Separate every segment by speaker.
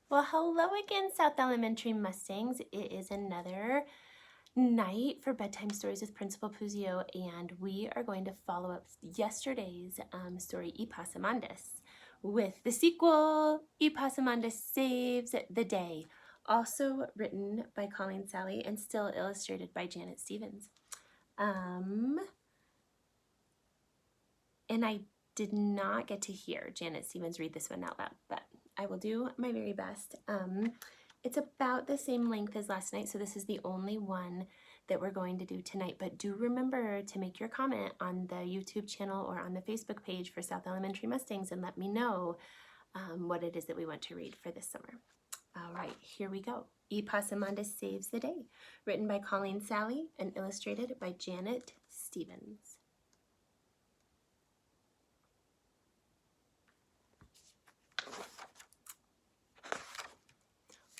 Speaker 1: Well, hello again, South Elementary Mustangs. It is another night for Bedtime Stories with Principal Puzio, and we are going to follow up yesterday's story, Epossumondas, with the sequel, Epossumondas Saves the Day, also written by Coleen, Salley, and still illustrated by Janet Stevens. And I did not get to hear Janet Stevens read this one out loud, but I will do my very best. It's about the same length as last night, so this is the only one that we're going to do tonight. But do remember to make your comment on the YouTube channel or on the Facebook page for South Elementary Mustangs and let me know what it is that we want to read for this summer. All right, here we go. Epossumondas Saves the Day, written by Coleen, Salley and illustrated by Janet Stevens.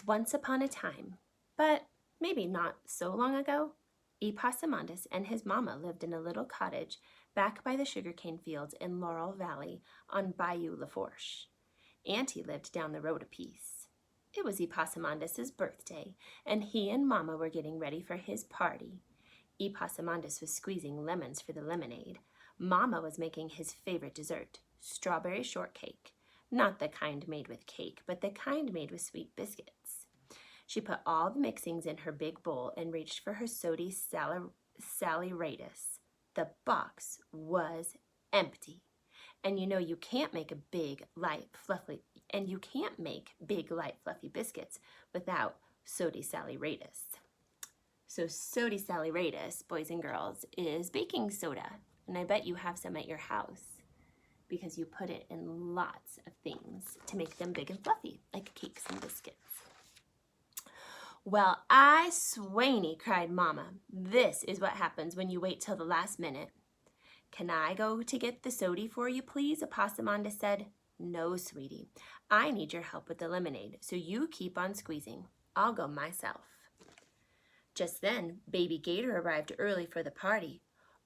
Speaker 1: Once upon a time, but maybe not so long ago, Epossumondas and his mama lived in a little cottage back by the sugarcane fields in Laurel Valley on Bayou Lafourche. Auntie lived down the road a piece. It was Epossumondas' birthday, and he and Mama were getting ready for his party. Epossumondas was squeezing lemons for the lemonade. Mama was making his favorite dessert, strawberry shortcake. Not the kind made with cake, but the kind made with sweet biscuits. She put all the mixings in her big bowl and reached for her sody saleratus. The box was empty. And you know you can't make a big, light, fluffy biscuits without sody saleratus. So sody saleratus, boys and girls, is baking soda. And I bet you have some at your house because you put it in lots of things to make them big and fluffy, like cakes and biscuits. Well, I swaney, cried Mama. This is what happens when you wait till the last minute. Can I go to get the sody for you, please? Epossumondas said. No, sweetie. I need your help with the lemonade, so you keep on squeezing. I'll go myself. Just then, Baby Gator arrived early for the party.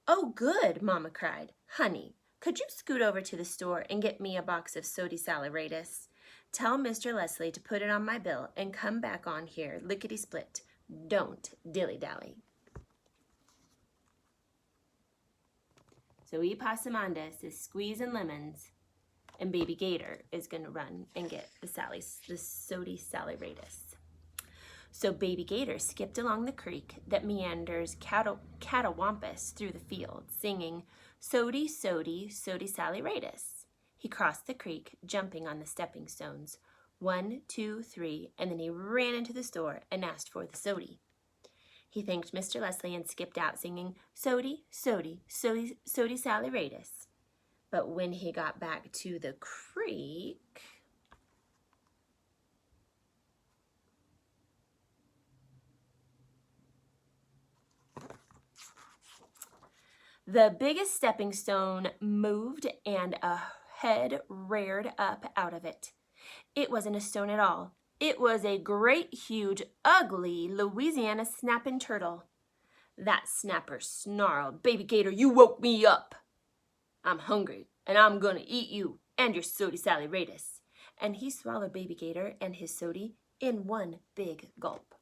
Speaker 1: Oh, good, Mama cried. Honey, could you scoot over to the store and get me a box of sody saleratus? Tell Mr. Leslie to put it on my bill and come back on here, lickety-split. Don't dilly-dally. So Epossumondas is squeezing lemons, and Baby Gator is going to run and get the sody saleratus. So Baby Gator skipped along the creek that meanders catawampus through the field, singing, Sody, sody, sody saleratus. He crossed the creek, jumping on the stepping stones. 1, 2, 3, and then he ran into the store and asked for the sody. He thanked Mr. Leslie and skipped out, singing, Sody, sody, sody, sody saleratus. But when he got back to the creek, the biggest stepping stone moved and a head reared up out of it. It wasn't a stone at all. It was a great, huge, ugly Louisiana snapping turtle. That snapper snarled, Baby Gator, you woke me up. I'm hungry, and I'm gonna eat you and your sody saleratus. And he swallowed Baby Gator and his sody in one big gulp.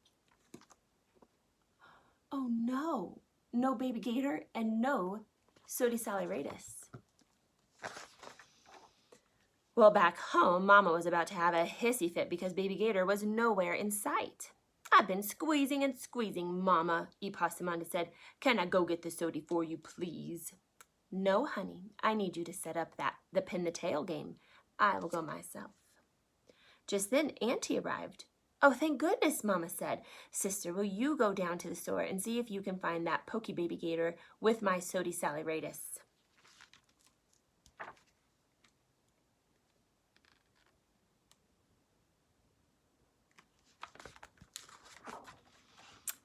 Speaker 1: Oh no, no Baby Gator and no sody saleratus. Well, back home, Mama was about to have a hissy fit because Baby Gator was nowhere in sight. I've been squeezing and squeezing, Mama, Epossumondas said. Can I go get the sody for you, please? No, honey, I need you to set up the pin the tail game. I will go myself. Just then, Auntie arrived. Oh, thank goodness, Mama said. Sister, will you go down to the store and see if you can find that pokey Baby Gator with my sody saleratus?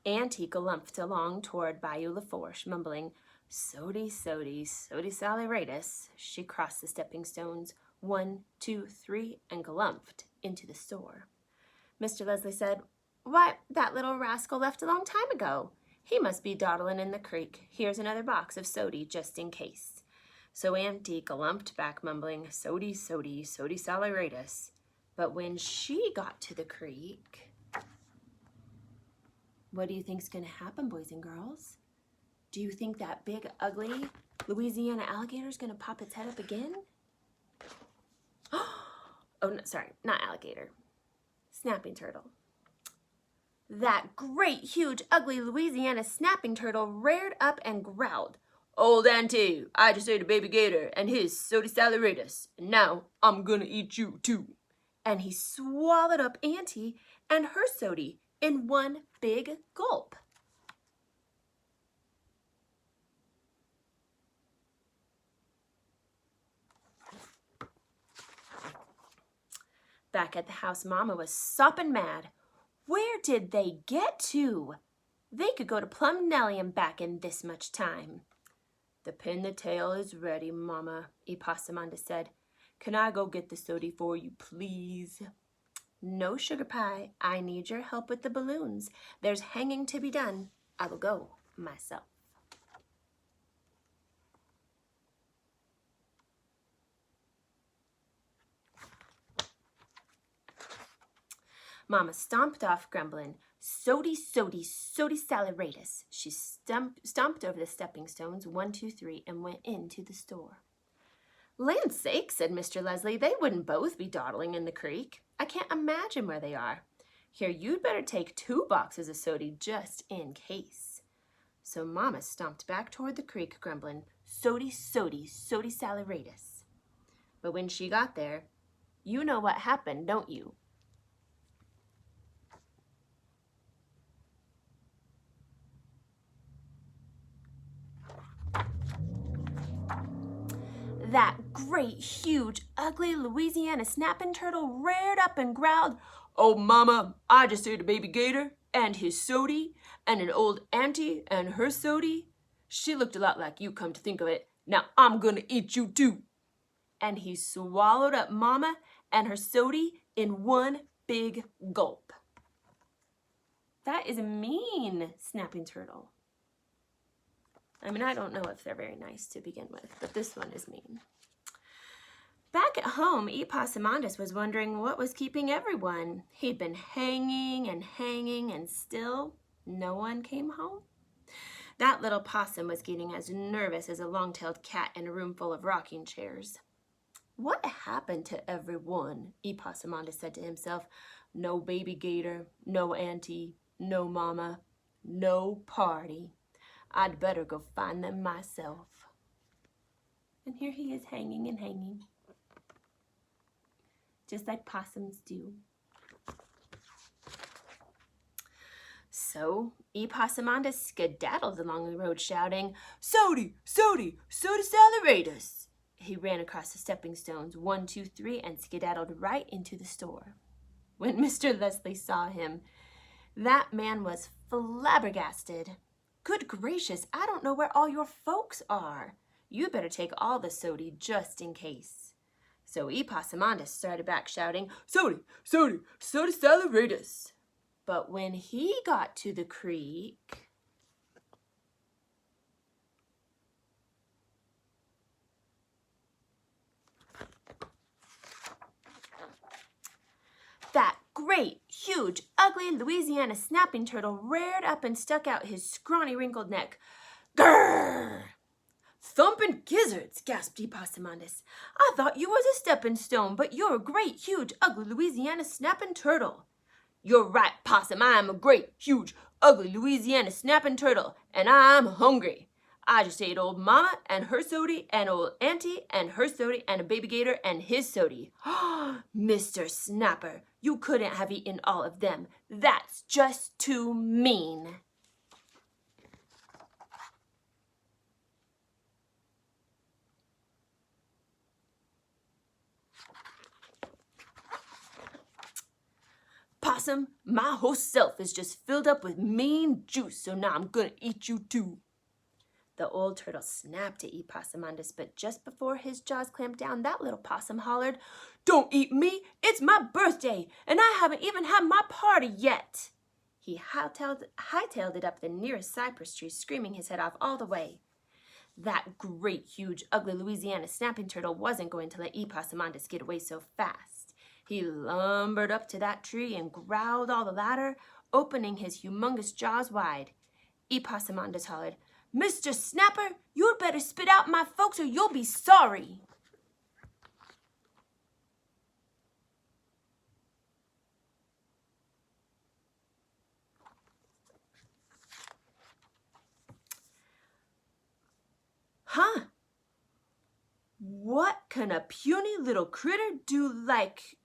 Speaker 1: Auntie galumphed along toward Bayou Lafourche, mumbling, Sody, sody, sody saleratus. She crossed the stepping stones, 1, 2, 3, and galumphed into the store. Mr. Leslie said, Why, that little rascal left a long time ago. He must be dawdling in the creek. Here's another box of sody just in case. So Auntie galumped back, mumbling, Sody, sody, sody saleratus. But when she got to the creek, what do you think's going to happen, boys and girls? Do you think that big, ugly Louisiana alligator is going to pop its head up again? Oh, no, sorry, not alligator. Snapping turtle. That great, huge, ugly Louisiana snapping turtle reared up and growled. Old auntie, I just ate a baby gator and his sody saleratus, and now I'm gonna eat you too. And he swallowed up Auntie and her sody in one big gulp. Back at the house, Mama was sopping mad. Where did they get to? They could go to Plum Nelly and back in this much time. The pin the tail is ready, Mama, Epossumondas said. Can I go get the sody for you, please? No, Sugar Pie. I need your help with the balloons. There's hanging to be done. I will go myself. Mama stomped off, grumbling, Sody, sody, sody saleratus. She stomped over the stepping stones, 1, 2, 3, and went into the store. Land's sake, said Mr. Leslie, they wouldn't both be dawdling in the creek. I can't imagine where they are. Here, you'd better take 2 boxes of sody just in case. So Mama stomped back toward the creek, grumbling, Sody, sody, sody saleratus. But when she got there, you know what happened, don't you? That great, huge, ugly Louisiana snapping turtle reared up and growled, Oh, Mama, I just ate a baby gator and his sody and an old auntie and her sody. She looked a lot like you, come to think of it. Now I'm gonna eat you too. And he swallowed up Mama and her sody in one big gulp. That is a mean snapping turtle. I mean, I don't know if they're very nice to begin with, but this one is mean. Back at home, Epossumondas was wondering what was keeping everyone. He'd been hanging, and still no one came home. That little possum was getting as nervous as a long-tailed cat in a room full of rocking chairs. What happened to everyone? Epossumondas said to himself. No baby gator, no auntie, no mama, no party. I'd better go find them myself. And here he is hanging, just like possums do. So Epossumondas skedaddled along the road shouting, Sody, sody, sody saleratus. He ran across the stepping stones, 1, 2, 3, and skedaddled right into the store. When Mr. Leslie saw him, that man was flabbergasted. Good gracious, I don't know where all your folks are. You better take all the sody just in case. So Epossumondas started back shouting, Sody, sody, sody saleratus. But when he got to the creek, that great, huge, ugly Louisiana snapping turtle reared up and stuck out his scrawny, wrinkled neck. Grrr! Thumping gizzards, gasped Epossumondas. I thought you was a stepping stone, but you're a great, huge, ugly Louisiana snapping turtle. You're right, Possum. I am a great, huge, ugly Louisiana snapping turtle, and I'm hungry. I just ate old Mama and her sody, and old Auntie and her sody, and a baby gator and his sody. Mr. Snapper, you couldn't have eaten all of them. That's just too mean. Possum, my whole self is just filled up with mean juice, so now I'm gonna eat you too. The old turtle snapped at Epossumondas, but just before his jaws clamped down, that little possum hollered, Don't eat me! It's my birthday, and I haven't even had my party yet! He hightailed it up the nearest cypress tree, screaming his head off all the way. That great, huge, ugly Louisiana snapping turtle wasn't going to let Epossumondas get away so fast. He lumbered up to that tree and growled all the louder, opening his humongous jaws wide. Epossumondas hollered, "Mr. Snapper, you'd better spit out my folks or you'll be sorry." Huh? What can a puny little critter do like...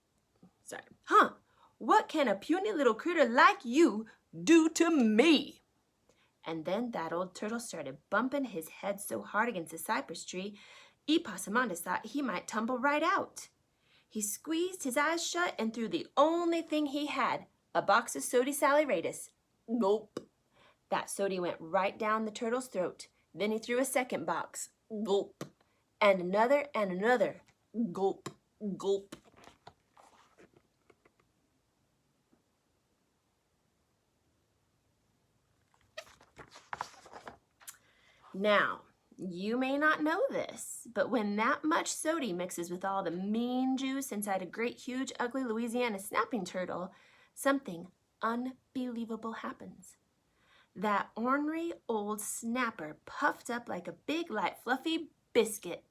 Speaker 1: What can a puny little critter like you do to me? And then that old turtle started bumping his head so hard against the cypress tree, Epossumondas thought he might tumble right out. He squeezed his eyes shut and threw the only thing he had, a box of Salley. Gulp. That sody went right down the turtle's throat. Then he threw a second box. Gulp. And another and another. Gulp. Gulp. Now, you may not know this, but when that much sody mixes with all the mean juice inside a great, huge, ugly Louisiana snapping turtle, something unbelievable happens. That ornery old snapper puffed up like a big, light, fluffy biscuit.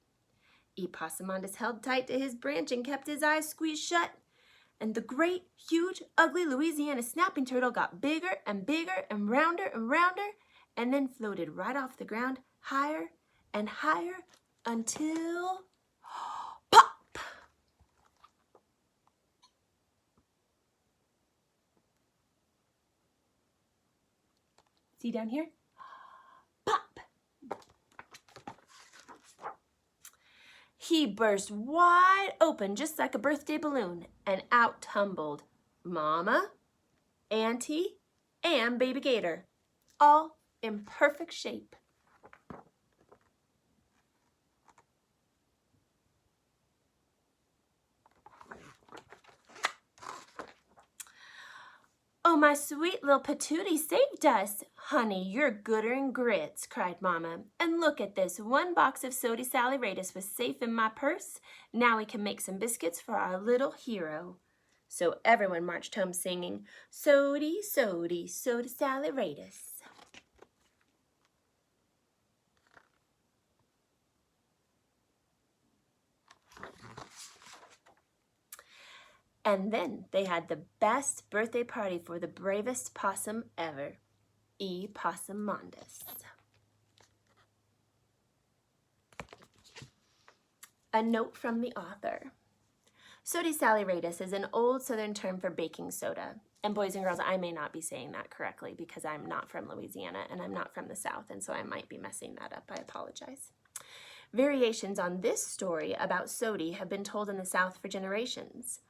Speaker 1: Epossumondas held tight to his branch and kept his eyes squeezed shut. And the great, huge, ugly Louisiana snapping turtle got bigger and bigger and rounder, and then floated right off the ground, higher and higher, until pop! See down here? Pop! He burst wide open just like a birthday balloon, and out tumbled Mama, Auntie, and Baby Gator, all in perfect shape. "Oh, my sweet little patootie saved us. Honey, you're gooder'n grits," cried Mama. "And look at this. One box of Salley was safe in my purse. Now we can make some biscuits for our little hero." So everyone marched home singing, "Sody, Sody, Salley." And then they had the best birthday party for the bravest possum ever, Epossumondas. A note from the author. Sody is an old Southern term for baking soda. And boys and girls, I may not be saying that correctly because I'm not from Louisiana and I'm not from the South, and so I might be messing that up. I apologize. Variations on this story about sody have been told in the South for generations.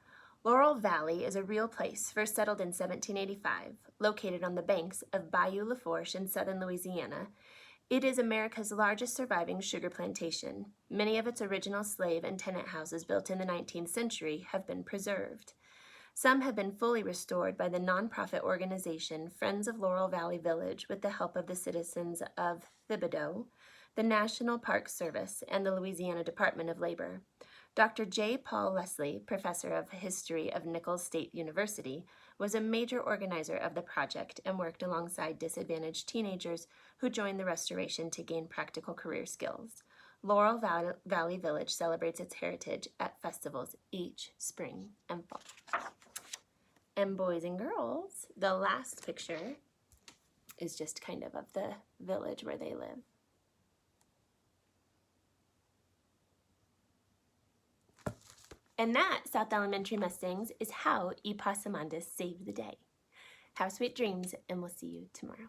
Speaker 1: Laurel Valley is a real place, first settled in 1785, located on the banks of Bayou Lafourche in southern Louisiana. It is America's largest surviving sugar plantation. Many of its original slave and tenant houses built in the 19th century have been preserved. Some have been fully restored by the nonprofit organization Friends of Laurel Valley Village with the help of the citizens of Thibodaux, the National Park Service, and the Louisiana Department of Labor. Dr. J. Paul Leslie, professor of history of Nicholls State University, was a major organizer of the project and worked alongside disadvantaged teenagers who joined the restoration to gain practical career skills. Laurel Valley Village celebrates its heritage at festivals each spring and fall. And boys and girls, the last picture is just kind of the village where they live. And that, South Elementary Mustangs, is how Epossumondas saved the day. Have sweet dreams, and we'll see you tomorrow.